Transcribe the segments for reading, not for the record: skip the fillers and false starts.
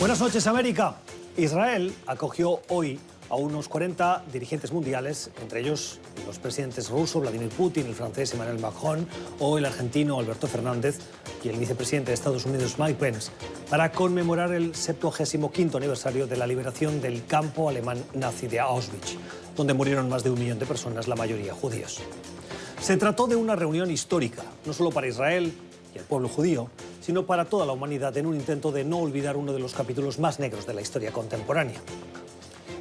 Buenas noches, América. Israel acogió hoy a unos 40 dirigentes mundiales, entre ellos los presidentes ruso Vladimir Putin, el francés Emmanuel Macron o el argentino Alberto Fernández y el vicepresidente de Estados Unidos Mike Pence, para conmemorar el 75º aniversario de la liberación del campo alemán nazi de Auschwitz, donde murieron más de 1 millón de personas, la mayoría judíos. Se trató de una reunión histórica, no solo para Israel y el pueblo judío, sino para toda la humanidad, en un intento de no olvidar uno de los capítulos más negros de la historia contemporánea.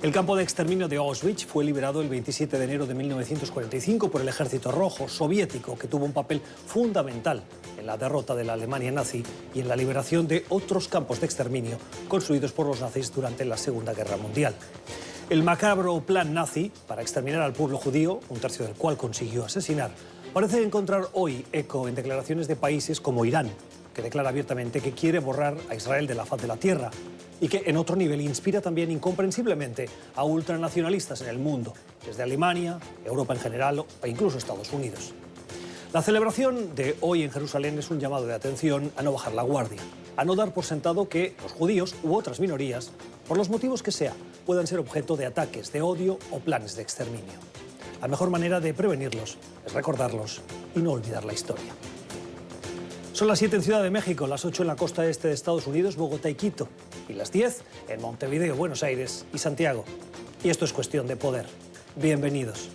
El campo de exterminio de Auschwitz fue liberado el 27 de enero de 1945 por el Ejército Rojo soviético, que tuvo un papel fundamental en la derrota de la Alemania nazi y en la liberación de otros campos de exterminio construidos por los nazis durante la Segunda Guerra Mundial. El macabro plan nazi para exterminar al pueblo judío, un tercio del cual consiguió asesinar, parece encontrar hoy eco en declaraciones de países como Irán, que declara abiertamente que quiere borrar a Israel de la faz de la tierra y que en otro nivel inspira también incomprensiblemente a ultranacionalistas en el mundo, desde Alemania, Europa en general e incluso Estados Unidos. La celebración de hoy en Jerusalén es un llamado de atención a no bajar la guardia, a no dar por sentado que los judíos u otras minorías, por los motivos que sea, puedan ser objeto de ataques de odio o planes de exterminio. La mejor manera de prevenirlos es recordarlos y no olvidar la historia. Son las 7 en Ciudad de México, las 8 en la costa este de Estados Unidos, Bogotá y Quito, y las 10 en Montevideo, Buenos Aires y Santiago. Y esto es Cuestión de Poder. Bienvenidos.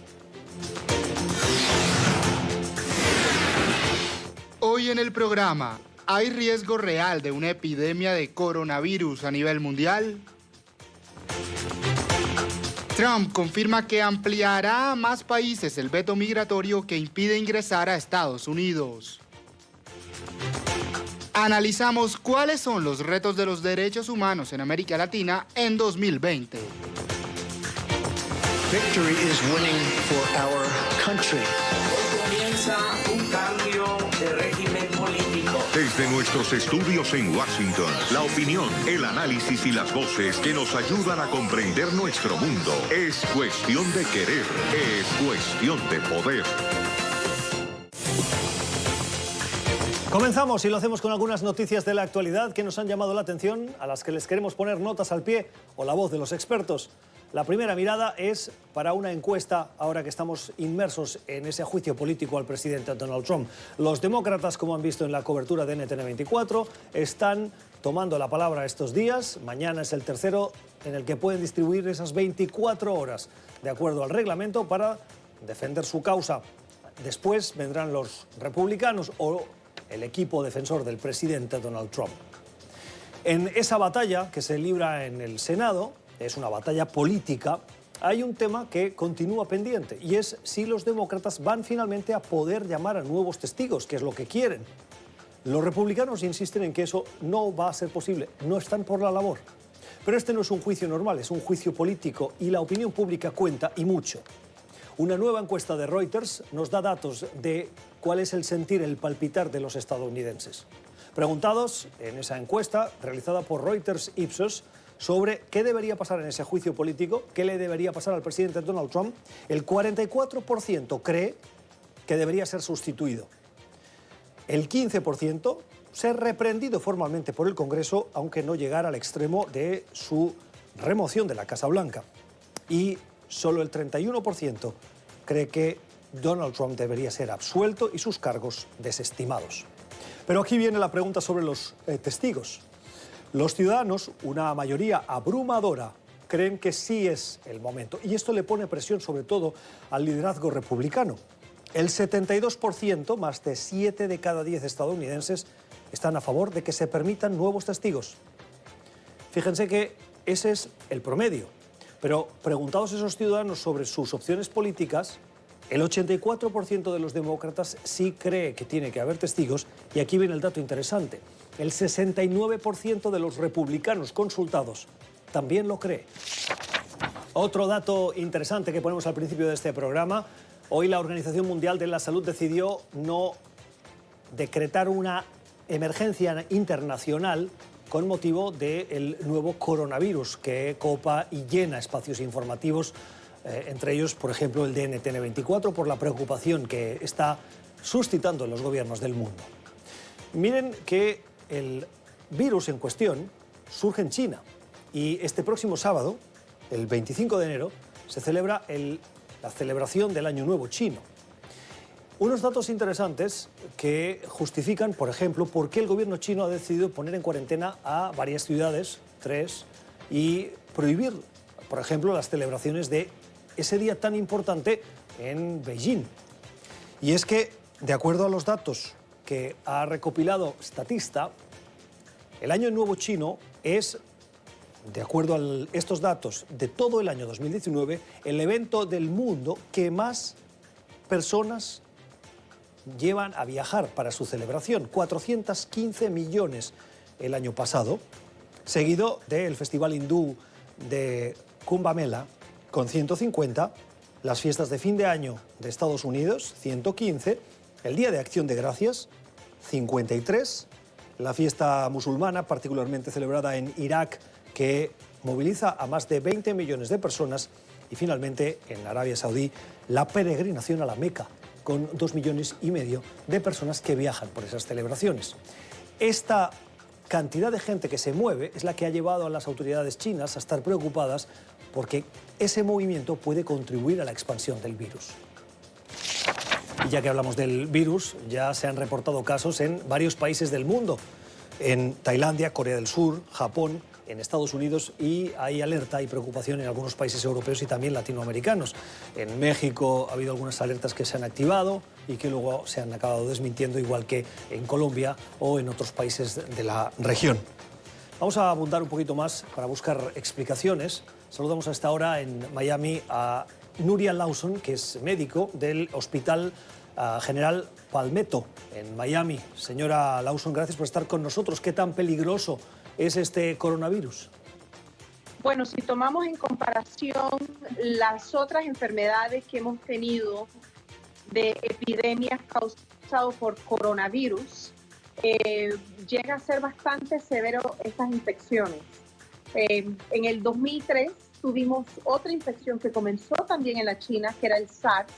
Hoy en el programa, ¿hay riesgo real de una epidemia de coronavirus a nivel mundial? Trump confirma que ampliará a más países el veto migratorio que impide ingresar a Estados Unidos. Analizamos cuáles son los retos de los derechos humanos en América Latina en 2020. Victory is winning for our country. Comienza un cambio de régimen político. Desde nuestros estudios en Washington, la opinión, el análisis y las voces que nos ayudan a comprender nuestro mundo. Es cuestión de querer, es cuestión de poder. Comenzamos y lo hacemos con algunas noticias de la actualidad que nos han llamado la atención, a las que les queremos poner notas al pie o la voz de los expertos. La primera mirada es para una encuesta, ahora que estamos inmersos en ese juicio político al presidente Donald Trump. Los demócratas, como han visto en la cobertura de NTN 24, están tomando la palabra estos días. Mañana es el tercero en el que pueden distribuir esas 24 horas, de acuerdo al reglamento, para defender su causa. Después vendrán los republicanos o el equipo defensor del presidente Donald Trump. En esa batalla que se libra en el Senado, es una batalla política, hay un tema que continúa pendiente y es si los demócratas van finalmente a poder llamar a nuevos testigos, que es lo que quieren. Los republicanos insisten en que eso no va a ser posible, no están por la labor. Pero este no es un juicio normal, es un juicio político y la opinión pública cuenta y mucho. Una nueva encuesta de Reuters nos da datos de cuál es el sentir, el palpitar de los estadounidenses. Preguntados en esa encuesta realizada por Reuters Ipsos sobre qué debería pasar en ese juicio político, qué le debería pasar al presidente Donald Trump, el 44% cree que debería ser sustituido. El 15% ser reprendido formalmente por el Congreso, aunque no llegara al extremo de su remoción de la Casa Blanca. Y solo el 31% cree que Donald Trump debería ser absuelto y sus cargos desestimados. Pero aquí viene la pregunta sobre los testigos. Los ciudadanos, una mayoría abrumadora, creen que sí es el momento. Y esto le pone presión sobre todo al liderazgo republicano. El 72%, más de 7 de cada 10 estadounidenses, están a favor de que se permitan nuevos testigos. Fíjense que ese es el promedio. Pero preguntados esos ciudadanos sobre sus opciones políticas, el 84% de los demócratas sí cree que tiene que haber testigos, y aquí viene el dato interesante. El 69% de los republicanos consultados también lo cree. Otro dato interesante que ponemos al principio de este programa: hoy la Organización Mundial de la Salud decidió no decretar una emergencia internacional con motivo del nuevo coronavirus que copa y llena espacios informativos, entre ellos, por ejemplo, el de NTN 24, por la preocupación que está suscitando en los gobiernos del mundo. Miren que el virus en cuestión surge en China. Y este próximo sábado, el 25 de enero, se celebra la celebración del Año Nuevo chino. Unos datos interesantes que justifican, por ejemplo, por qué el gobierno chino ha decidido poner en cuarentena a varias ciudades, 3, y prohibir, por ejemplo, las celebraciones de ese día tan importante en Beijing. Y es que, de acuerdo a los datos que ha recopilado Statista, el Año Nuevo chino es, de acuerdo a estos datos de todo el año 2019, el evento del mundo que más personas llevan a viajar para su celebración, 415 millones el año pasado, seguido del Festival Hindú de Kumbh Mela, con 150, las fiestas de fin de año de Estados Unidos, 115, el Día de Acción de Gracias, 53, la fiesta musulmana, particularmente celebrada en Irak, que moviliza a más de 20 millones de personas, y finalmente en Arabia Saudí, la peregrinación a la Meca, con 2,5 millones de personas que viajan por esas celebraciones. Esta cantidad de gente que se mueve es la que ha llevado a las autoridades chinas a estar preocupadas porque ese movimiento puede contribuir a la expansión del virus. Y ya que hablamos del virus, ya se han reportado casos en varios países del mundo, en Tailandia, Corea del Sur, Japón, en Estados Unidos, y hay alerta y preocupación en algunos países europeos y también latinoamericanos. En México ha habido algunas alertas que se han activado y que luego se han acabado desmintiendo, igual que en Colombia o en otros países de la región. Vamos a abundar un poquito más para buscar explicaciones. Saludamos a esta hora en Miami a Nuria Lawson, que es médico del Hospital General Palmetto en Miami. Señora Lawson, gracias por estar con nosotros. ¿Qué tan peligroso es este coronavirus? Bueno, si tomamos en comparación las otras enfermedades que hemos tenido de epidemias causadas por coronavirus, llega a ser bastante severo estas infecciones. En el 2003 tuvimos otra infección que comenzó también en la China, que era el SARS,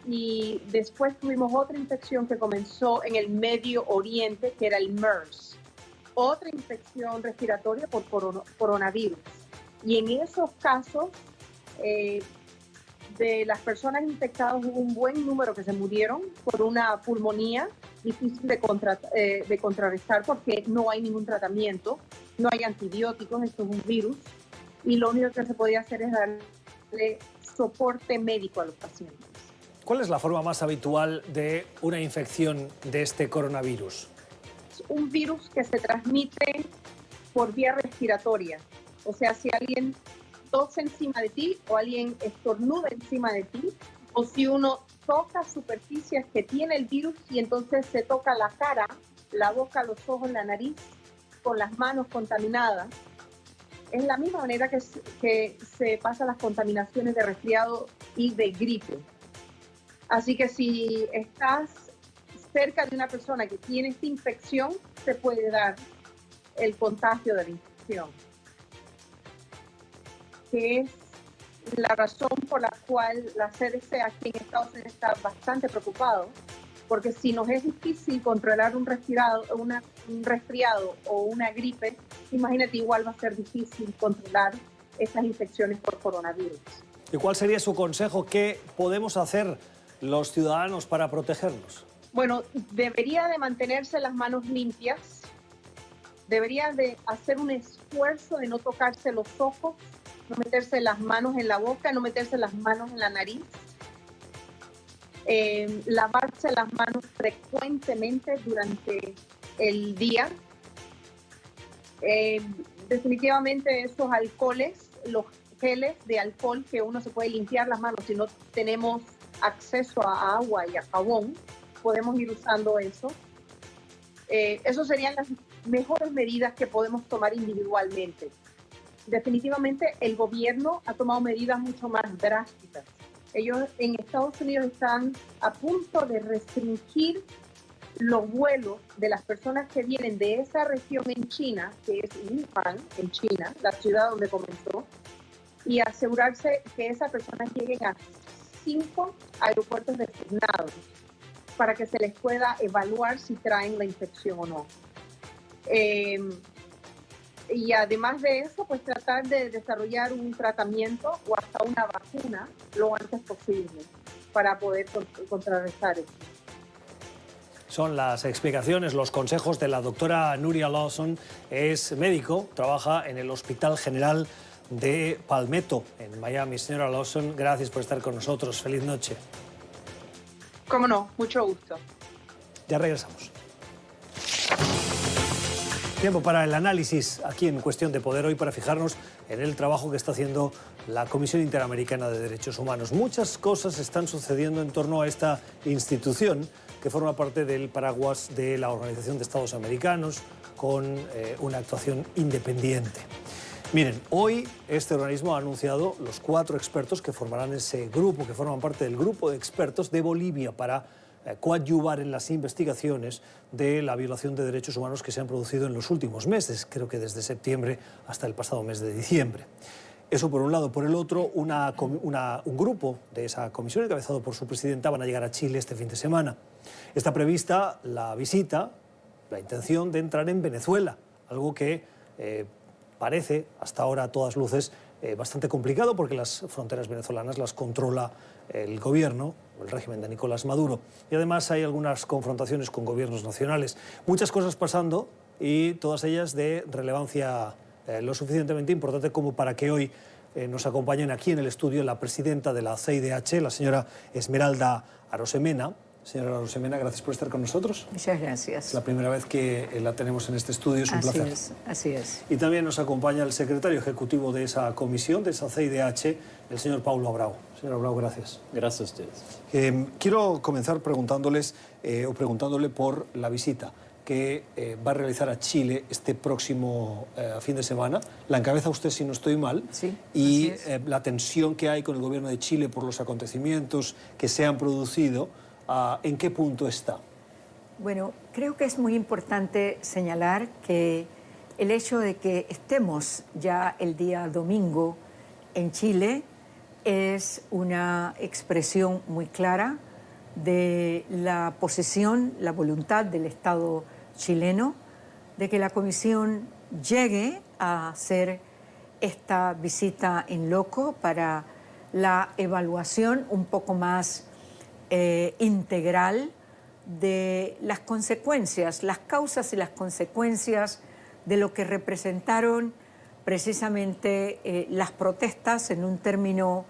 y después tuvimos otra infección que comenzó en el Medio Oriente, que era el MERS. Otra infección respiratoria por coronavirus. Y en esos casos, de las personas infectadas hubo un buen número que se murieron por una pulmonía difícil de contrarrestar porque no hay ningún tratamiento, no hay antibióticos, esto es un virus, y lo único que se podía hacer es darle soporte médico a los pacientes. ¿Cuál es la forma más habitual de una infección de este coronavirus? Un virus que se transmite por vía respiratoria. O sea, si alguien tose encima de ti o alguien estornuda encima de ti, o si uno toca superficies que tiene el virus y entonces se toca la cara, la boca, los ojos, la nariz, con las manos contaminadas. Es la misma manera que se pasan las contaminaciones de resfriado y de gripe. Así que si estás cerca de una persona que tiene esta infección, se puede dar el contagio de la infección. Que es la razón por la cual la CDC aquí en Estados Unidos está bastante preocupado, porque si nos es difícil controlar un resfriado o una gripe, imagínate, igual va a ser difícil controlar estas infecciones por coronavirus. ¿Y cuál sería su consejo? ¿Qué podemos hacer los ciudadanos para protegernos? Bueno, debería de mantenerse las manos limpias, debería de hacer un esfuerzo de no tocarse los ojos, no meterse las manos en la boca, no meterse las manos en la nariz, lavarse las manos frecuentemente durante el día. Definitivamente esos alcoholes, los geles de alcohol que uno se puede limpiar las manos si no tenemos acceso a agua y a jabón, podemos ir usando eso. Esas serían las mejores medidas que podemos tomar individualmente. Definitivamente el gobierno ha tomado medidas mucho más drásticas. Ellos en Estados Unidos están a punto de restringir los vuelos de las personas que vienen de esa región en China, que es Wuhan, en China, la ciudad donde comenzó, y asegurarse que esas personas lleguen a 5 aeropuertos designados para que se les pueda evaluar si traen la infección o no. Y además de eso, pues tratar de desarrollar un tratamiento o hasta una vacuna lo antes posible para poder contrarrestar esto. Son las explicaciones, los consejos de la doctora Nuria Lawson. Es médico, trabaja en el Hospital General de Palmetto, en Miami. Señora Lawson, gracias por estar con nosotros. Feliz noche. Cómo no, mucho gusto. Ya regresamos. Tiempo para el análisis aquí en Cuestión de Poder, hoy para fijarnos en el trabajo que está haciendo la Comisión Interamericana de Derechos Humanos. Muchas cosas están sucediendo en torno a esta institución que forma parte del paraguas de la Organización de Estados Americanos, con una actuación independiente. Miren, hoy este organismo ha anunciado los 4 expertos que formarán ese grupo, que forman parte del grupo de expertos de Bolivia para coadyuvar en las investigaciones de la violación de derechos humanos que se han producido en los últimos meses, creo que desde septiembre hasta el pasado mes de diciembre. Eso por un lado. Por el otro, un grupo de esa comisión, encabezado por su presidenta, van a llegar a Chile este fin de semana. Está prevista la visita, la intención de entrar en Venezuela, algo que parece, hasta ahora a todas luces, bastante complicado porque las fronteras venezolanas las controla el gobierno, el régimen de Nicolás Maduro. Y además hay algunas confrontaciones con gobiernos nacionales. Muchas cosas pasando y todas ellas de relevancia lo suficientemente importante como para que hoy nos acompañen aquí en el estudio la presidenta de la CIDH, la señora Esmeralda Arosemena. Señora Arosemena, gracias por estar con nosotros. Muchas gracias. Es la primera vez que la tenemos en este estudio, es un placer. Así es. Y también nos acompaña el secretario ejecutivo de esa comisión, de esa CIDH, el señor Paulo Abrao. Señor Abrao, gracias. Gracias a ustedes. Quiero comenzar preguntándoles o preguntándole por la visita que va a realizar a Chile este próximo fin de semana. La encabeza usted, si no estoy mal. Sí, y la tensión que hay con el gobierno de Chile por los acontecimientos que se han producido, ¿en qué punto está? Bueno, creo que es muy importante señalar que el hecho de que estemos ya el día domingo en Chile es una expresión muy clara de la posición, la voluntad del Estado chileno de que la Comisión llegue a hacer esta visita in loco para la evaluación un poco más integral de las consecuencias, las causas y las consecuencias de lo que representaron precisamente las protestas en un término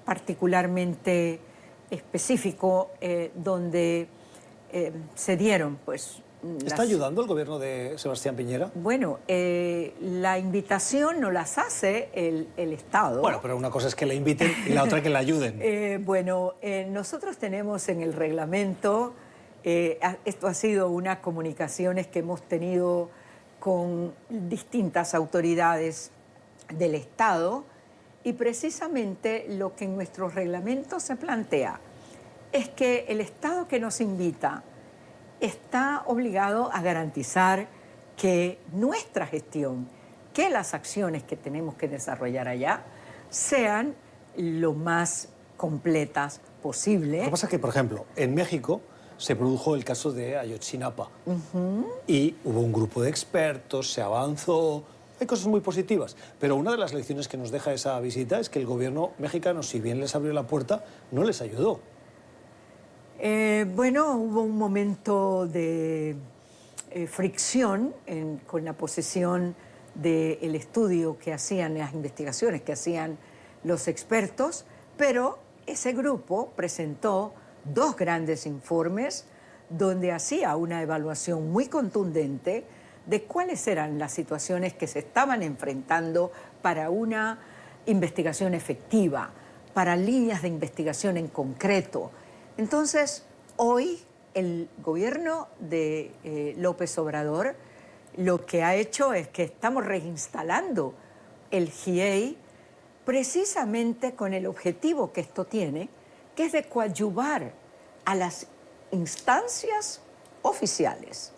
particularmente específico donde se dieron pues ¿Está ayudando el gobierno de Sebastián Piñera? Bueno, la invitación no las hace el Estado. Bueno, pero una cosa es que la inviten y la otra que la ayuden. Nosotros tenemos en el reglamento, esto ha sido unas comunicaciones que hemos tenido con distintas autoridades del Estado y precisamente lo que en nuestro reglamento se plantea es que el Estado que nos invita está obligado a garantizar que nuestra gestión, que las acciones que tenemos que desarrollar allá sean lo más completas posible. Lo que pasa es que, por ejemplo, en México se produjo el caso de Ayotzinapa y hubo un grupo de expertos, se avanzó, hay cosas muy positivas, pero una de las lecciones que nos deja esa visita es que el gobierno mexicano, si bien les abrió la puerta, no les ayudó. Hubo un momento de fricción con la posición del estudio que hacían, las investigaciones que hacían los expertos, pero ese grupo presentó 2 grandes informes donde hacía una evaluación muy contundente de cuáles eran las situaciones que se estaban enfrentando para una investigación efectiva, para líneas de investigación en concreto. Entonces, hoy el gobierno de López Obrador lo que ha hecho es que estamos reinstalando el GIEI precisamente con el objetivo que esto tiene, que es de coadyuvar a las instancias oficiales.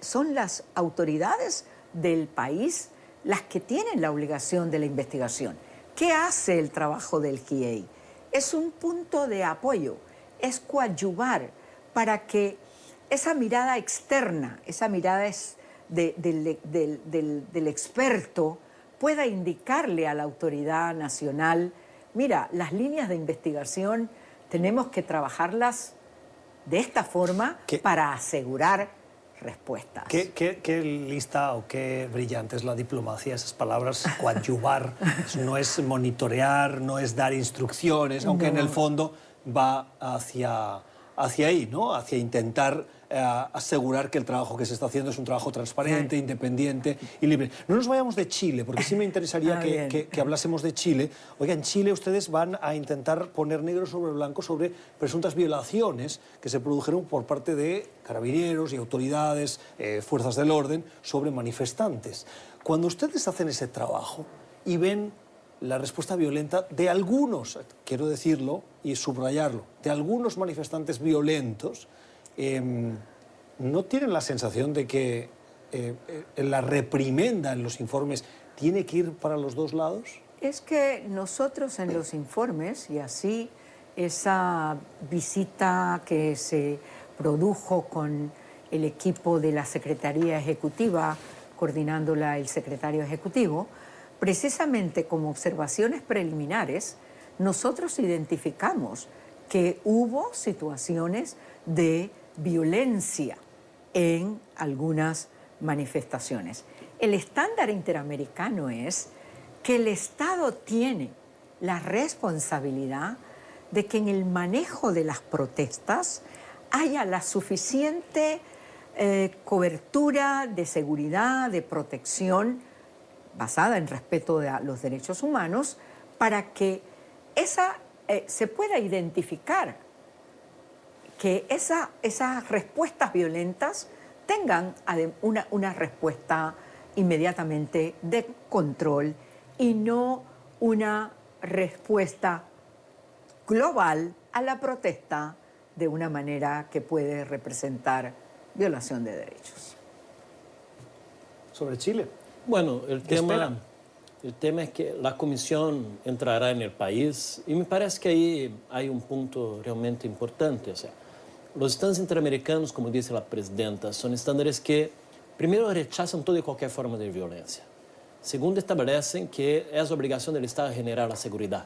Son las autoridades del país las que tienen la obligación de la investigación. ¿Qué hace el trabajo del GIEI? Es un punto de apoyo, es coadyuvar para que esa mirada externa, esa mirada del experto pueda indicarle a la autoridad nacional, mira, las líneas de investigación tenemos que trabajarlas de esta forma para asegurar respuestas. ¿Qué lista o qué brillante es la diplomacia? Esas palabras, coadyuvar, no es monitorear, no es dar instrucciones, aunque en el fondo va hacia ahí, ¿no? Hacia intentar asegurar que el trabajo que se está haciendo es un trabajo transparente, independiente y libre. No nos vayamos de Chile, porque sí me interesaría que hablásemos de Chile. Oiga, en Chile ustedes van a intentar poner negro sobre blanco sobre presuntas violaciones que se produjeron por parte de carabineros y autoridades, fuerzas del orden, sobre manifestantes. Cuando ustedes hacen ese trabajo y ven la respuesta violenta de algunos, quiero decirlo y subrayarlo, de algunos manifestantes violentos, ¿no tienen la sensación de que la reprimenda en los informes tiene que ir para los dos lados? Es que nosotros en los informes, y así esa visita que se produjo con el equipo de la Secretaría Ejecutiva, coordinándola el secretario ejecutivo, precisamente como observaciones preliminares, nosotros identificamos que hubo situaciones de violencia en algunas manifestaciones. El estándar interamericano es que el Estado tiene la responsabilidad de que en el manejo de las protestas haya la suficiente cobertura de seguridad, de protección, basada en respeto a los derechos humanos, para que se pueda identificar que esas respuestas violentas tengan una respuesta inmediatamente de control y no una respuesta global a la protesta de una manera que puede representar violación de derechos. Sobre Chile. Bueno, el tema es que la comisión entrará en el país y me parece que ahí hay un punto realmente importante. O sea, los estándares interamericanos, como dice la presidenta, son estándares que, primero, rechazan toda y cualquier forma de violencia. Segundo, establecen que es obligación del Estado generar la seguridad.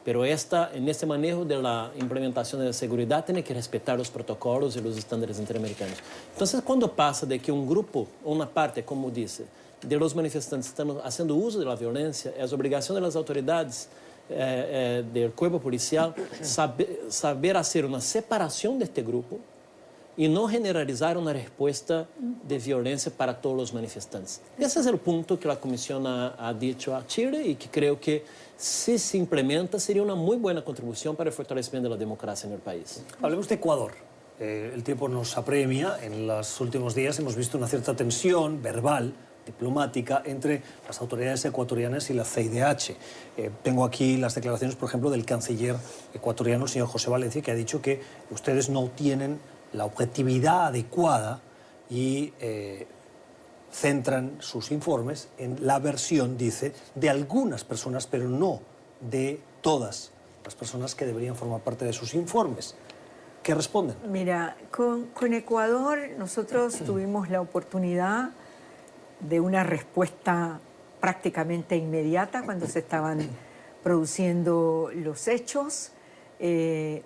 Pero en este manejo de la implementación de la seguridad tiene que respetar los protocolos y los estándares interamericanos. Entonces, cuando pasa de que un grupo o una parte, como dice, de los manifestantes están haciendo uso de la violencia, es obligación de las autoridades del cuerpo policial saber hacer una separación de este grupo y no generalizar una respuesta de violencia para todos los manifestantes. Ese es el punto que la Comisión ha dicho a Chile y que creo que si se implementa sería una muy buena contribución para el fortalecimiento de la democracia en el país. Hablemos de Ecuador. El tiempo nos apremia. En los últimos días hemos visto una cierta tensión verbal, diplomática, entre las autoridades ecuatorianas y la CIDH. Tengo aquí las declaraciones, por ejemplo, del canciller ecuatoriano, el señor José Valencia, que ha dicho que ustedes no tienen la objetividad adecuada y centran sus informes en la versión, dice, de algunas personas, pero no de todas las personas que deberían formar parte de sus informes. ¿Qué responden? Mira, con Ecuador nosotros tuvimos la oportunidad de una respuesta prácticamente inmediata cuando se estaban produciendo los hechos,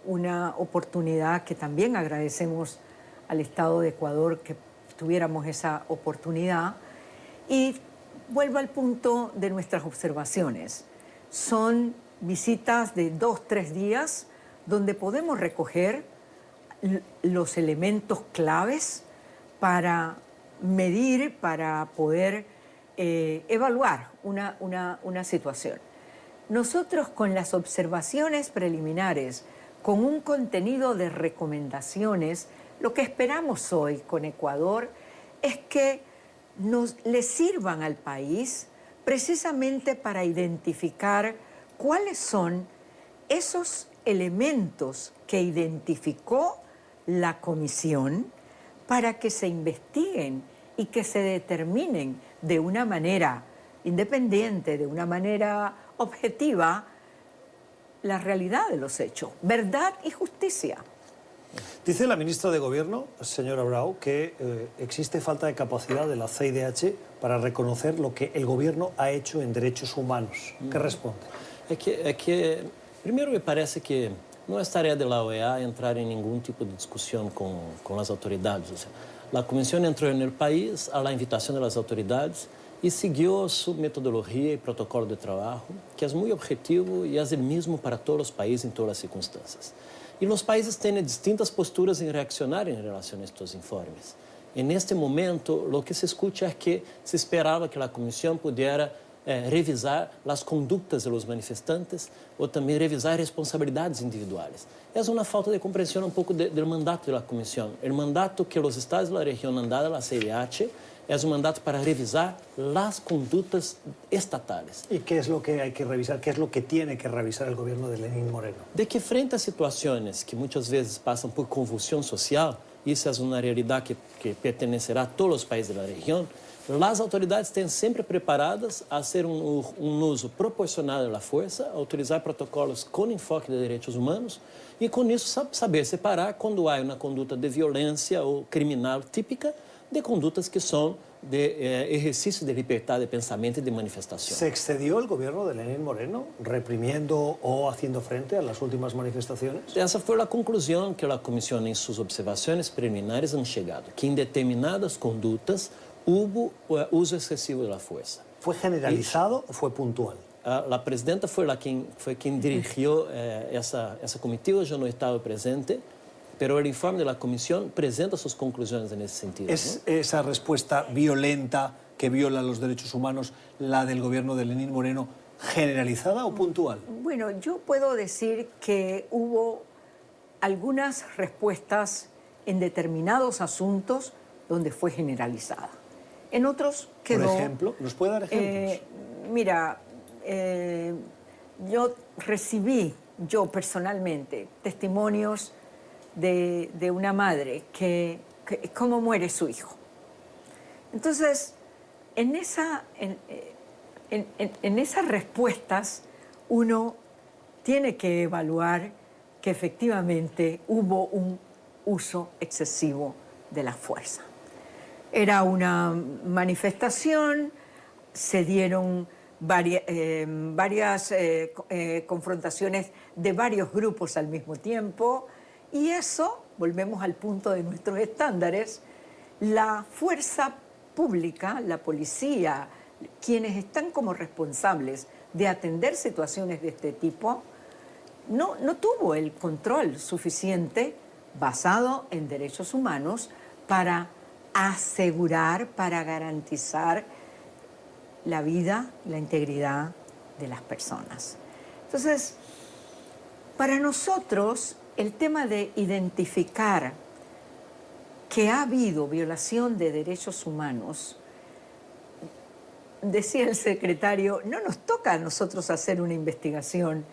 una oportunidad que también agradecemos al Estado de Ecuador que tuviéramos esa oportunidad. Y vuelvo al punto de nuestras observaciones. Son visitas de 2-3 días donde podemos recoger los elementos claves para medir, para poder evaluar una situación. Nosotros con las observaciones preliminares, con un contenido de recomendaciones, lo que esperamos hoy con Ecuador es que le sirvan al país precisamente para identificar cuáles son esos elementos que identificó la comisión para que se investiguen y que se determinen de una manera independiente, de una manera objetiva, la realidad de los hechos, verdad y justicia. Dice la ministra de Gobierno, señora Bravo, que existe falta de capacidad de la CIDH para reconocer lo que el Gobierno ha hecho en derechos humanos. ¿Qué responde? É que, primeiro, me parece que não é tarefa da OEA entrar em nenhum tipo de discussão com as autoridades. Ou seja, a comissão entrou no país à invitação das autoridades e seguiu sua metodologia e protocolo de trabalho, que é muito objetivo e é o mesmo para todos os países em todas as circunstâncias. E os países têm distintas posturas em reaccionar em relação a estes informes. E neste momento, o que se escuta é que se esperava que a comissão pudesse revisar as condutas dos manifestantes ou também revisar responsabilidades individuais. É uma falta de compreensão pouco do mandato da comissão. O mandato que os estados da região han dado à CIDH é um mandato para revisar as condutas estatais. ¿Y qué es lo que hay que revisar? ¿Qué es lo que tiene que revisar el gobierno de Lenín Moreno? De que frente a situações que muitas vezes passam por convulsão social, isso é uma realidade que pertencerá a todos os países da região, as autoridades estão sempre preparadas a fazer uso proporcional da força, a utilizar protocolos com enfoque de direitos humanos e, com isso, saber separar quando há uma conduta de violência ou criminal típica de condutas que são de exercício de liberdade de pensamento e de manifestação. ¿Se excedió el gobierno de Lenín Moreno reprimiendo o haciendo frente a las últimas manifestaciones? Essa foi a conclusão que a comissão, em suas observações preliminares, han chegado, que em determinadas condutas houve uso excessivo da força. ¿Fue generalizado o fue puntual? A presidenta foi quem dirigiu essa comitiva, eu não estava presente, pero el informe de la comisión presenta sus conclusiones en ese sentido. ¿Es esa respuesta violenta que viola los derechos humanos la del gobierno de Lenín Moreno generalizada o puntual? Bueno, yo puedo decir que hubo algunas respuestas en determinados asuntos donde fue generalizada. En otros quedó... Por ejemplo, ¿nos puede dar ejemplos? Mira, yo recibí, yo personalmente, testimonios de una madre que cómo muere su hijo. Entonces, en esas respuestas uno tiene que evaluar que efectivamente hubo un uso excesivo de la fuerza. Era una manifestación, se dieron varias confrontaciones de varios grupos al mismo tiempo. Y eso, volvemos al punto de nuestros estándares, la fuerza pública, la policía, quienes están como responsables de atender situaciones de este tipo, no tuvo el control suficiente basado en derechos humanos para asegurar, para garantizar la vida, la integridad de las personas. Entonces, para nosotros, el tema de identificar que ha habido violación de derechos humanos, decía el secretario, no nos toca a nosotros hacer una investigación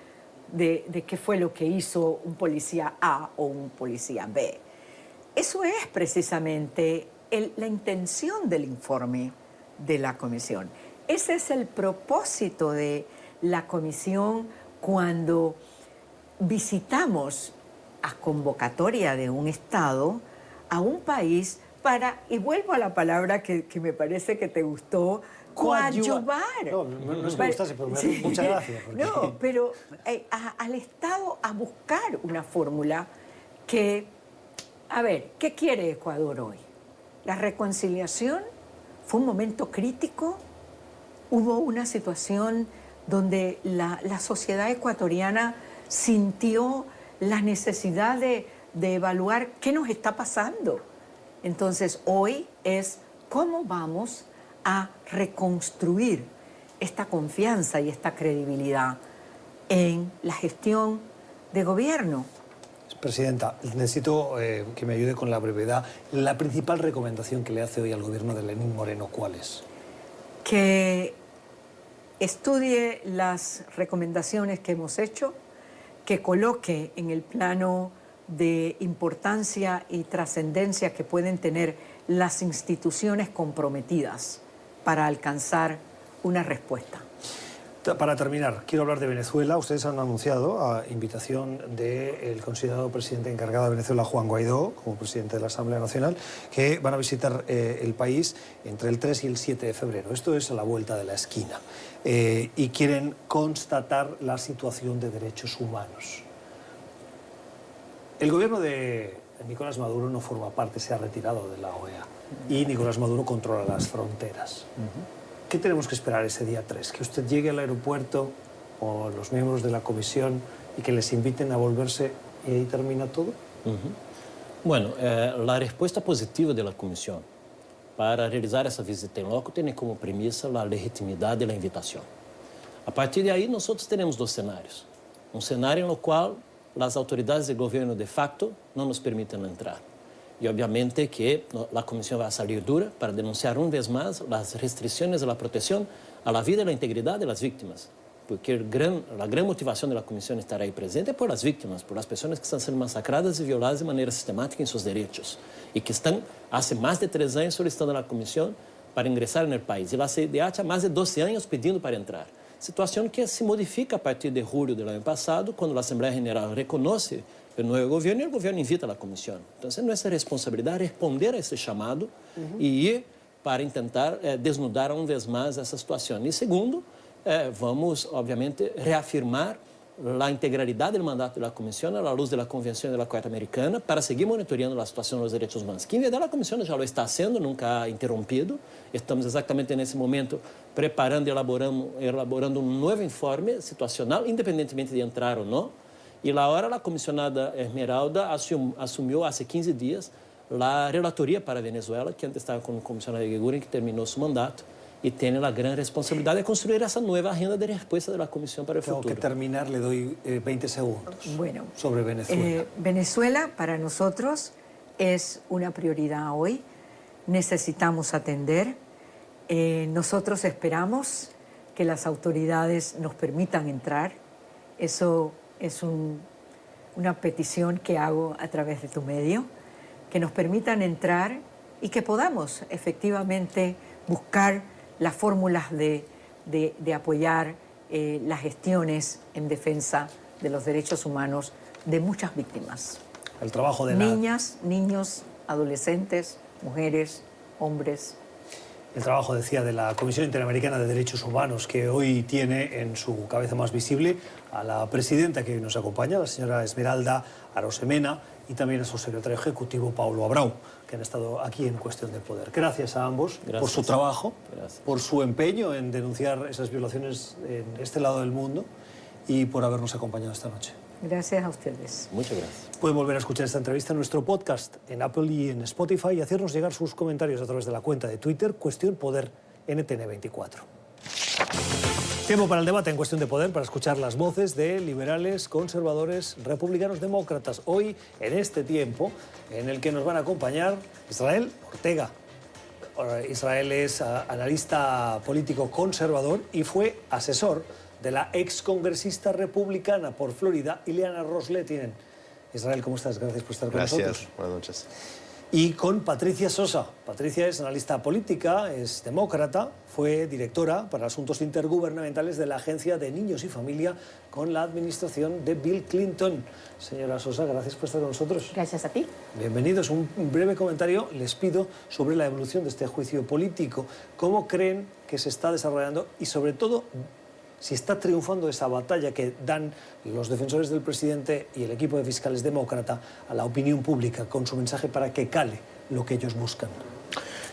de qué fue lo que hizo un policía A o un policía B. Eso es precisamente la intención del informe de la comisión. Ese es el propósito de la comisión cuando visitamos a convocatoria de un Estado a un país para, y vuelvo a la palabra que me parece que te gustó, coadyuvar. No es que me gustase, pero me hace mucha gracia. Porque... No, pero al Estado a buscar una fórmula que, a ver, ¿qué quiere Ecuador hoy? La reconciliación fue un momento crítico, hubo una situación donde la sociedad ecuatoriana sintió la necesidad de evaluar qué nos está pasando. Entonces, hoy es cómo vamos a reconstruir esta confianza y esta credibilidad en la gestión de gobierno. Presidenta, necesito que me ayude con la brevedad. La principal recomendación que le hace hoy al gobierno de Lenín Moreno, ¿cuál es? Que estudie las recomendaciones que hemos hecho, que coloque en el plano de importancia y trascendencia que pueden tener las instituciones comprometidas para alcanzar una respuesta. Para terminar, quiero hablar de Venezuela. Ustedes han anunciado, a invitación del considerado presidente encargado de Venezuela, Juan Guaidó, como presidente de la Asamblea Nacional, que van a visitar el país entre el 3 y el 7 de febrero. Esto es a la vuelta de la esquina. Y quieren constatar la situación de derechos humanos. El gobierno de Nicolás Maduro no forma parte, se ha retirado de la OEA. Y Nicolás Maduro controla las fronteras. ¿Qué tenemos que esperar ese día 3? ¿Que usted llegue al aeropuerto o los miembros de la comisión y que les inviten a volverse y ahí termina todo? Bueno, la respuesta positiva de la comisión para realizar esa visita en loco tiene como premisa la legitimidad de la invitación. A partir de ahí, nosotros tenemos dos escenarios. Un escenario en el cual las autoridades del gobierno de facto no nos permiten entrar. Y obviamente que la comisión va a salir dura para denunciar una vez más las restricciones de la protección a la vida y la integridad de las víctimas. Porque la gran motivación de la comisión estar ahí presente es por las víctimas, por las personas que están siendo masacradas y violadas de manera sistemática en sus derechos y que están hace más de 3 años solicitando a la comisión para ingresar en el país. Y la CIDH ha más de 12 años pidiendo para entrar. Situación que se modifica a partir de julio del año pasado, cuando la Asamblea General reconoce el nuevo gobierno y el gobierno invita a la comisión. Entonces, nuestra responsabilidad es responder a ese llamado y ir para intentar desnudar una vez más esa situación. Y segundo, vamos, obviamente, reafirmar la integralidad del mandato de la comisión a la luz de la Convención de la Carta Americana para seguir monitoreando la situación de los derechos humanos. Que en verdad la comisión ya lo está haciendo, nunca ha interrumpido. Estamos exactamente en ese momento preparando y elaborando un nuevo informe situacional, independientemente de entrar o no. Y ahora la comisionada Esmeralda asumió hace 15 días la relatoría para Venezuela, que antes estaba con el comisionado Eguiguren, que terminó su mandato, y tiene la gran responsabilidad de construir esa nueva agenda de respuesta de la Comisión para el futuro. Tengo que terminar, le doy 20 segundos Bueno, sobre Venezuela. Venezuela para nosotros es una prioridad hoy. Necesitamos atender. Nosotros esperamos que las autoridades nos permitan entrar. Eso es una petición que hago a través de tu medio, que nos permitan entrar y que podamos efectivamente buscar las fórmulas de apoyar las gestiones en defensa de los derechos humanos de muchas víctimas. El trabajo de niñas, niños, adolescentes, mujeres, hombres. El trabajo, decía, de la Comisión Interamericana de Derechos Humanos, que hoy tiene en su cabeza más visible a la presidenta que hoy nos acompaña, la señora Esmeralda Arosemena, y también a su secretario ejecutivo, Paulo Abreu, que han estado aquí en Cuestión de Poder. Gracias a ambos por su trabajo, por su empeño en denunciar esas violaciones en este lado del mundo y por habernos acompañado esta noche. Gracias a ustedes. Muchas gracias. Pueden volver a escuchar esta entrevista en nuestro podcast, en Apple y en Spotify, y hacernos llegar sus comentarios a través de la cuenta de Twitter, Cuestión Poder NTN24. Tiempo para el debate en Cuestión de Poder, para escuchar las voces de liberales, conservadores, republicanos, demócratas. Hoy, en este tiempo, en el que nos van a acompañar Israel Ortega. Israel es analista político conservador y fue asesor de la excongresista republicana por Florida, Ileana Ros-Lehtinen. Israel, ¿cómo estás? Gracias por estar con nosotros. Gracias, buenas noches. Y con Patricia Sosa. Patricia es analista política, es demócrata, fue directora para asuntos intergubernamentales de la Agencia de Niños y Familia con la administración de Bill Clinton. Señora Sosa, gracias por estar con nosotros. Gracias a ti. Bienvenidos. Un breve comentario les pido sobre la evolución de este juicio político. ¿Cómo creen que se está desarrollando y, sobre todo, si está triunfando esa batalla que dan los defensores del presidente y el equipo de fiscales demócrata a la opinión pública con su mensaje para que cale lo que ellos buscan?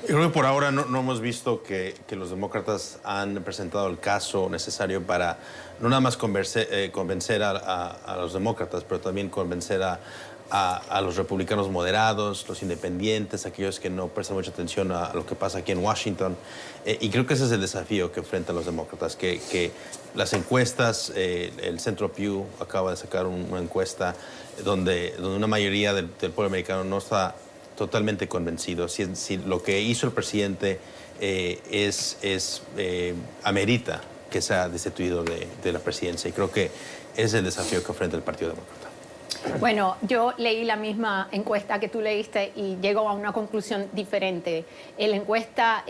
Yo creo que por ahora no hemos visto que los demócratas han presentado el caso necesario para no nada más convencer a los demócratas, pero también convencer a los republicanos moderados, los independientes, aquellos que no prestan mucha atención a lo que pasa aquí en Washington. Y creo que ese es el desafío que enfrentan los demócratas, que las encuestas, el Centro Pew acaba de sacar una encuesta donde una mayoría del pueblo americano no está totalmente convencido si lo que hizo el presidente amerita que sea destituido de la presidencia. Y creo que ese es el desafío que enfrenta el Partido Demócrata. Bueno, yo leí la misma encuesta que tú leíste y llego a una conclusión diferente. La encuesta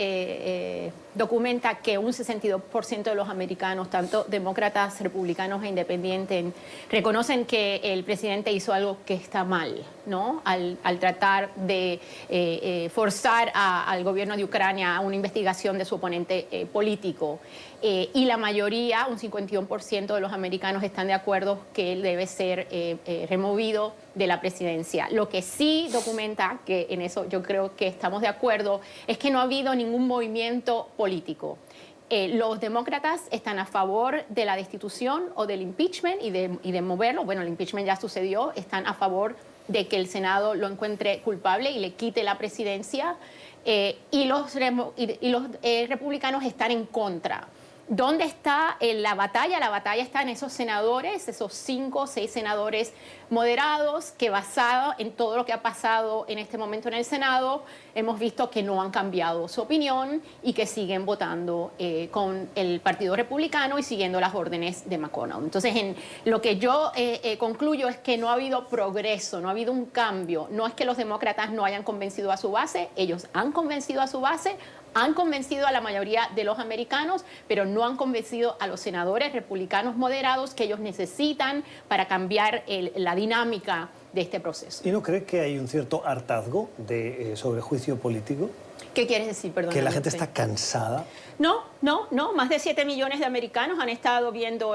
documenta que un 62% de los americanos, tanto demócratas, republicanos e independientes, reconocen que el presidente hizo algo que está mal, ¿no? Al tratar de forzar al gobierno de Ucrania a una investigación de su oponente político. Y la mayoría, un 51% de los americanos, están de acuerdo que él debe ser removido de la presidencia. Lo que sí documenta, que en eso yo creo que estamos de acuerdo, es que no ha habido ningún movimiento político. Los demócratas están a favor de la destitución o del impeachment y de moverlo. Bueno, el impeachment ya sucedió. Están a favor de que el Senado lo encuentre culpable y le quite la presidencia. Y los republicanos están en contra. ¿Dónde está la batalla? La batalla está en esos senadores, esos 5 o 6 senadores moderados que, basado en todo lo que ha pasado en este momento en el Senado, hemos visto que no han cambiado su opinión y que siguen votando con el Partido Republicano y siguiendo las órdenes de McConnell. Entonces, lo que yo concluyo es que no ha habido progreso, no ha habido un cambio. No es que los demócratas no hayan convencido a su base, ellos han convencido a su base, han convencido a la mayoría de los americanos, pero no han convencido a los senadores republicanos moderados que ellos necesitan para cambiar la dinámica de este proceso. ¿Y no cree que hay un cierto hartazgo sobre juicio político? ¿Qué quieres decir, perdón? ¿Que la gente está cansada? No. Más de 7 millones de americanos han estado viendo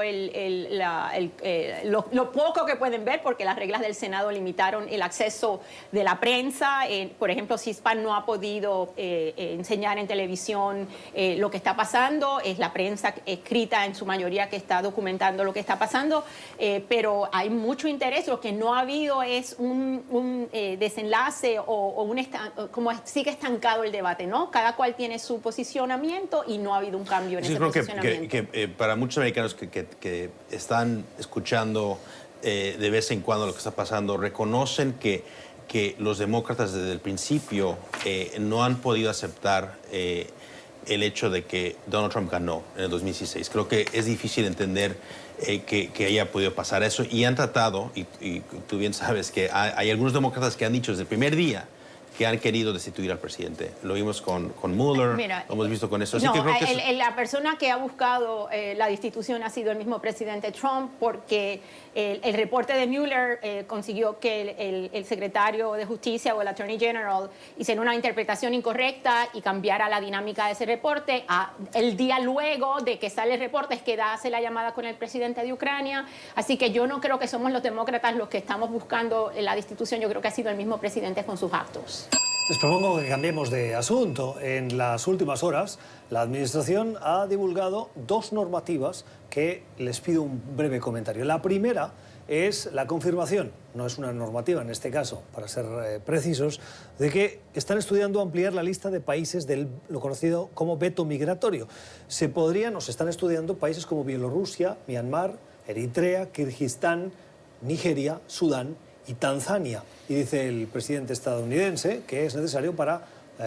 lo poco que pueden ver, porque las reglas del Senado limitaron el acceso de la prensa. Por ejemplo, C-SPAN no ha podido enseñar en televisión lo que está pasando. Es la prensa escrita en su mayoría que está documentando lo que está pasando. Pero hay mucho interés. Lo que no ha habido es un desenlace como sigue estancado el debate, ¿no? Cada cual tiene su posicionamiento y no ha habido un cambio en ese posicionamiento. Creo que para muchos americanos que están escuchando de vez en cuando lo que está pasando, reconocen que los demócratas desde el principio no han podido aceptar el hecho de que Donald Trump ganó en el 2016. Creo que es difícil entender que haya podido pasar eso, y han tratado, y tú bien sabes que hay algunos demócratas que han dicho desde el primer día que han querido destituir al presidente. Lo vimos con Mueller, lo hemos visto con eso. Así que creo que la persona que ha buscado la destitución ha sido el mismo presidente Trump, porque el reporte de Mueller consiguió que el secretario de Justicia o el Attorney General hiciera una interpretación incorrecta y cambiara la dinámica de ese reporte. El día luego de que sale el reporte es que hace la llamada con el presidente de Ucrania. Así que yo no creo que somos los demócratas los que estamos buscando la destitución. Yo creo que ha sido el mismo presidente con sus actos. Les propongo que cambiemos de asunto. En las últimas horas, la Administración ha divulgado 2 normativas que les pido un breve comentario. La primera es la confirmación, no es una normativa en este caso, para ser precisos, de que están estudiando ampliar la lista de países de lo conocido como veto migratorio. Se están estudiando países como Bielorrusia, Myanmar, Eritrea, Kirguistán, Nigeria, Sudán y Tanzania. Y dice el presidente estadounidense que es necesario para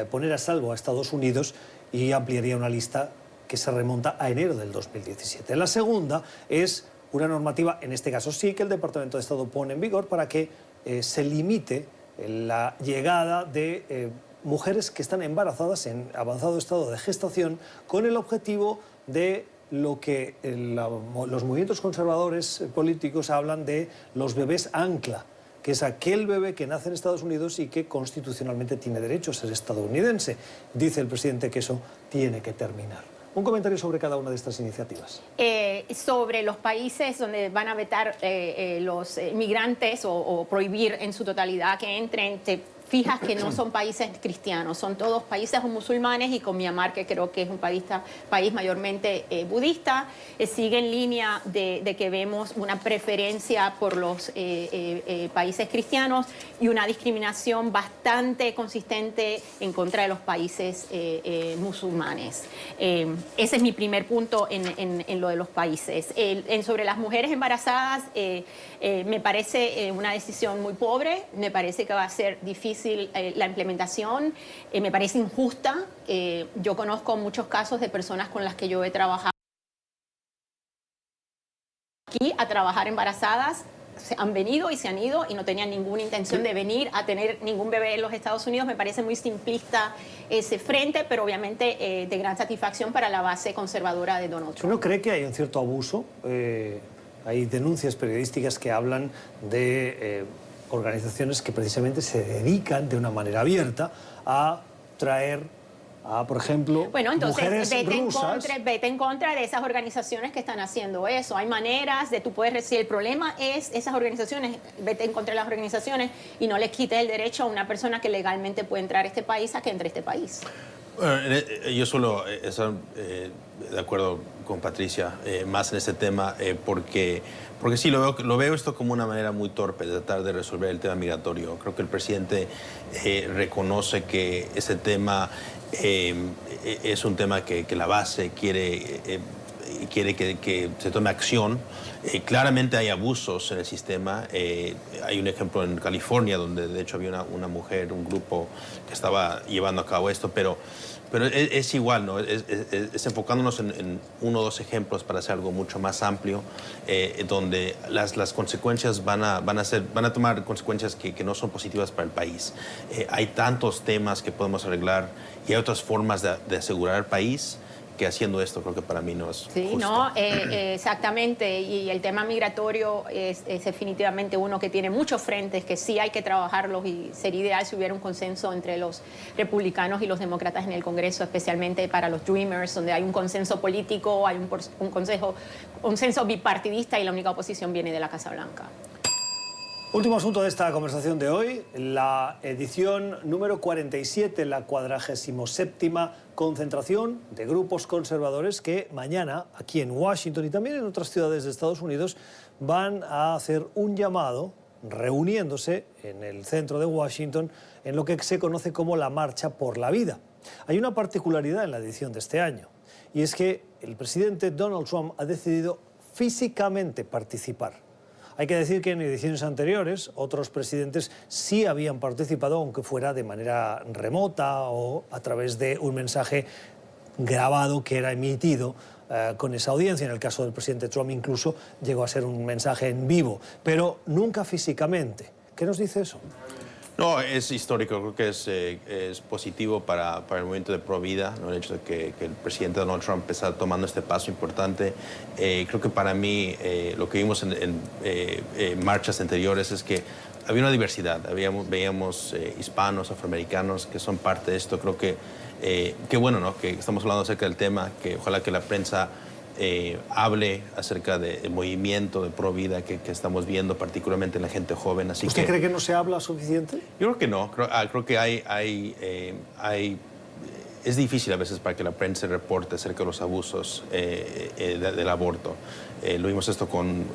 poner a salvo a Estados Unidos, y ampliaría una lista que se remonta a enero del 2017. La segunda es una normativa, en este caso sí, que el Departamento de Estado pone en vigor para que se limite la llegada de mujeres que están embarazadas en avanzado estado de gestación, con el objetivo de lo que los movimientos conservadores políticos hablan de los bebés ancla, que es aquel bebé que nace en Estados Unidos y que constitucionalmente tiene derecho a ser estadounidense. Dice el presidente que eso tiene que terminar. Un comentario sobre cada una de estas iniciativas. Sobre los países donde van a vetar los migrantes o prohibir en su totalidad que entren, te fijas que no son países cristianos, son todos países musulmanes, y con Myanmar, que creo que es un país mayormente budista, sigue en línea de que vemos una preferencia por los países cristianos y una discriminación bastante consistente en contra de los países musulmanes. Ese es mi primer punto en lo de los países. Sobre las mujeres embarazadas, me parece una decisión muy pobre, me parece que va a ser difícil la implementación, me parece injusta. Yo conozco muchos casos de personas con las que yo he trabajado aquí a trabajar embarazadas, se han venido y se han ido y no tenían ninguna intención de venir a tener ningún bebé en los Estados Unidos. Me parece muy simplista ese frente, pero obviamente de gran satisfacción para la base conservadora de Donald Trump. ¿No cree que hay un cierto abuso? Hay denuncias periodísticas que hablan de organizaciones que precisamente se dedican de una manera abierta a traer a, por ejemplo, bueno, entonces mujeres rusas. vete en contra de esas organizaciones que están haciendo eso. Hay maneras de tú poder decir, el problema es esas organizaciones, vete en contra de las organizaciones y no les quites el derecho a una persona que legalmente puede entrar a este país a que entre a este país. Yo solo estoy de acuerdo con Patricia más en este tema porque sí, lo veo esto como una manera muy torpe de tratar de resolver el tema migratorio. Creo que el presidente reconoce que ese tema es un tema que la base quiere que se tome acción. Claramente hay abusos en el sistema. Hay un ejemplo en California donde de hecho había una mujer, un grupo que estaba llevando a cabo esto, pero es igual, ¿no? Es enfocándonos en uno o dos ejemplos para hacer algo mucho más amplio, donde las consecuencias van a tomar consecuencias que no son positivas para el país. Hay tantos temas que podemos arreglar y hay otras formas de asegurar al país que haciendo esto creo que para mí no es sí, justo. No, exactamente. Y el tema migratorio es definitivamente uno que tiene muchos frentes, que sí hay que trabajarlos y sería ideal si hubiera un consenso entre los republicanos y los demócratas en el Congreso, especialmente para los Dreamers, donde hay un consenso político, hay un consenso bipartidista y la única oposición viene de la Casa Blanca. Último asunto de esta conversación de hoy, la edición número 47, la 47ª concentración de grupos conservadores que mañana, aquí en Washington y también en otras ciudades de Estados Unidos, van a hacer un llamado, reuniéndose en el centro de Washington, en lo que se conoce como la Marcha por la Vida. Hay una particularidad en la edición de este año, y es que el presidente Donald Trump ha decidido físicamente participar. Hay que decir que en ediciones anteriores otros presidentes sí habían participado, aunque fuera de manera remota o a través de un mensaje grabado que era emitido con esa audiencia. En el caso del presidente Trump incluso llegó a ser un mensaje en vivo, pero nunca físicamente. ¿Qué nos dice eso? No, es histórico, creo que es positivo para el movimiento de Pro Vida, ¿no? El hecho de que el presidente Donald Trump está tomando este paso importante. Creo que para mí lo que vimos en marchas anteriores es que había una diversidad, veíamos hispanos, afroamericanos que son parte de esto. Creo que qué bueno, ¿no? Que estamos hablando acerca del tema, que ojalá que la prensa hable acerca del movimiento de Pro Vida que estamos viendo, particularmente en la gente joven. Así ¿Usted cree que no se habla suficiente? Yo creo que no. Creo que es difícil a veces para que la prensa reporte acerca de los abusos del aborto. Lo vimos esto con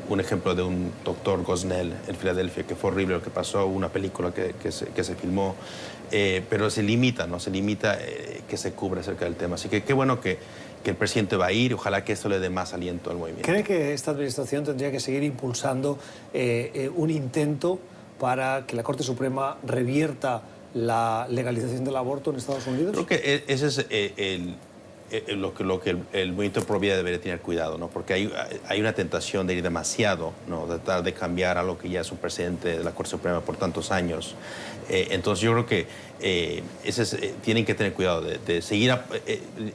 un ejemplo de un doctor Gosnell en Filadelfia, que fue horrible lo que pasó, una película que se filmó, pero se limita, ¿no? Se limita que se cubra acerca del tema. Así que qué bueno que el presidente va a ir, ojalá que esto le dé más aliento al movimiento. ¿Cree que esta administración tendría que seguir impulsando un intento para que la Corte Suprema revierta la legalización del aborto en Estados Unidos? Creo que ese es lo que el movimiento Pro Vida debería tener cuidado, ¿no? Porque hay una tentación de ir demasiado, ¿no? De tratar de cambiar algo que ya es un precedente de la Corte Suprema por tantos años. Entonces yo creo que tienen que tener cuidado de seguir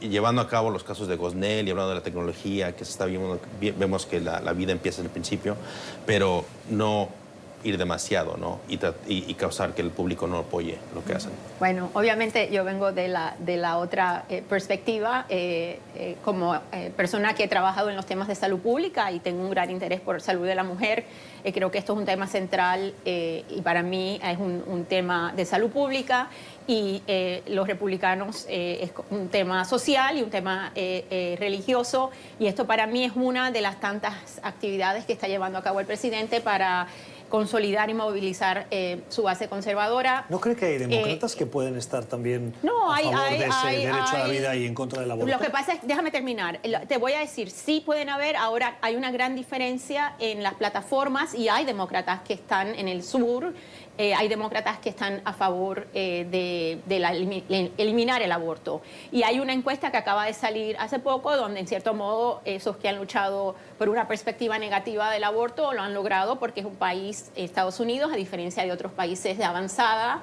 llevando a cabo los casos de Gosnell y hablando de la tecnología que se está viendo. Vemos que la vida empieza en el principio, pero no ir demasiado, ¿no? Y causar que el público no apoye lo que hacen. Bueno, obviamente yo vengo de la otra perspectiva, como persona que he trabajado en los temas de salud pública y tengo un gran interés por salud de la mujer. Creo que esto es un tema central y para mí es un tema de salud pública y los republicanos es un tema social y un tema religioso, y esto para mí es una de las tantas actividades que está llevando a cabo el presidente para consolidar y movilizar su base conservadora. ¿No cree que hay demócratas que pueden estar también a favor de ese derecho a la vida y en contra del aborto? Lo que pasa es, déjame terminar, te voy a decir, sí pueden haber, ahora hay una gran diferencia en las plataformas y hay demócratas que están en el sur hay demócratas que están a favor de eliminar el aborto. Y hay una encuesta que acaba de salir hace poco donde, en cierto modo, esos que han luchado por una perspectiva negativa del aborto lo han logrado porque es un país, Estados Unidos, a diferencia de otros países de avanzada,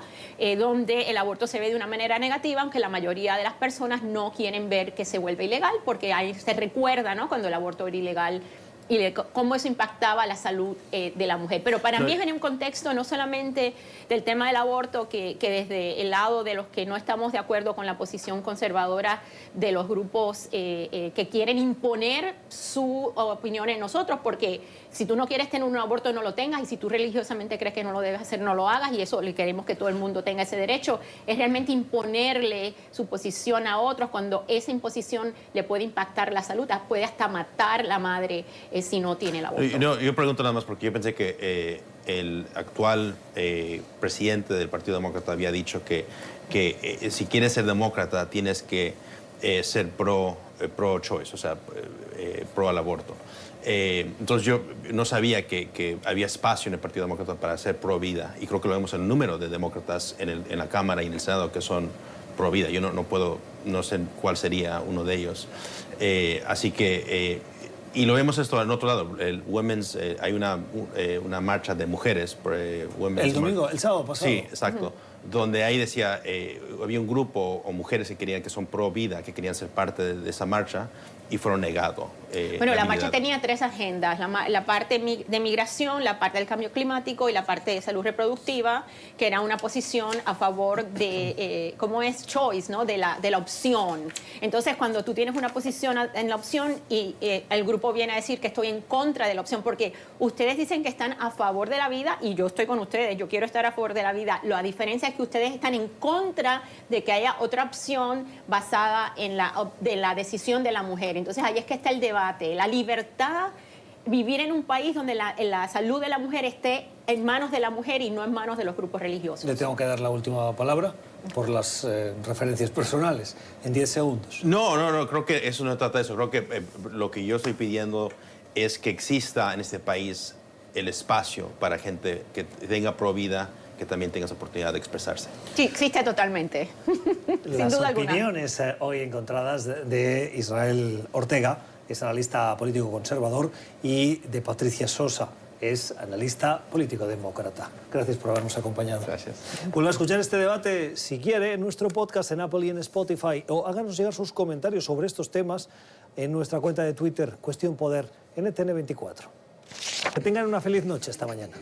donde el aborto se ve de una manera negativa, aunque la mayoría de las personas no quieren ver que se vuelve ilegal, porque ahí se recuerda, ¿no?, cuando el aborto era ilegal y cómo eso impactaba la salud de la mujer. Pero para mí es en un contexto no solamente del tema del aborto, que desde el lado de los que no estamos de acuerdo con la posición conservadora de los grupos que quieren imponer su opinión en nosotros, porque si tú no quieres tener un aborto, no lo tengas, y si tú religiosamente crees que no lo debes hacer, no lo hagas, y eso le queremos que todo el mundo tenga ese derecho. Es realmente imponerle su posición a otros cuando esa imposición le puede impactar la salud, puede hasta matar la madre si no tiene el aborto. Yo pregunto nada más porque yo pensé que el actual presidente del Partido Demócrata había dicho que si quieres ser demócrata tienes que ser pro-choice, o sea, pro al aborto. Entonces yo no sabía que había espacio en el Partido Demócrata para ser pro-vida, y creo que lo vemos en el número de demócratas en la Cámara y en el Senado que son pro-vida. Yo no sé cuál sería uno de ellos. Así que... y lo vemos esto en otro lado. Hay una marcha de mujeres. El domingo, el sábado pasado. Sí, exacto. Donde ahí decía, había un grupo o mujeres que son pro vida, que querían ser parte de esa marcha y fueron negados. Bueno, la marcha tenía 3 agendas, la parte de migración, la parte del cambio climático y la parte de salud reproductiva, que era una posición a favor de, ¿cómo es? Choice, ¿no? De la opción. Entonces, cuando tú tienes una posición en la opción y el grupo viene a decir que estoy en contra de la opción, porque ustedes dicen que están a favor de la vida y yo estoy con ustedes, yo quiero estar a favor de la vida. La diferencia es que ustedes están en contra de que haya otra opción basada en la decisión de la mujer. Entonces, ahí es que está el debate, la libertad, vivir en un país donde la salud de la mujer esté en manos de la mujer y no en manos de los grupos religiosos. Le tengo que dar la última palabra por las referencias personales, en 10 segundos. No, creo que eso no trata de eso. Creo que lo que yo estoy pidiendo es que exista en este país el espacio para gente que tenga pro vida, que también tenga esa oportunidad de expresarse. Sí, existe totalmente. Sin duda alguna. Las opiniones hoy encontradas de Israel Ortega, es analista político conservador, y de Patricia Sosa, es analista político demócrata. Gracias por habernos acompañado. Gracias. Vuelva a escuchar este debate, si quiere, en nuestro podcast en Apple y en Spotify, o háganos llegar sus comentarios sobre estos temas en nuestra cuenta de Twitter, Cuestión Poder, NTN24. Que tengan una feliz noche esta mañana.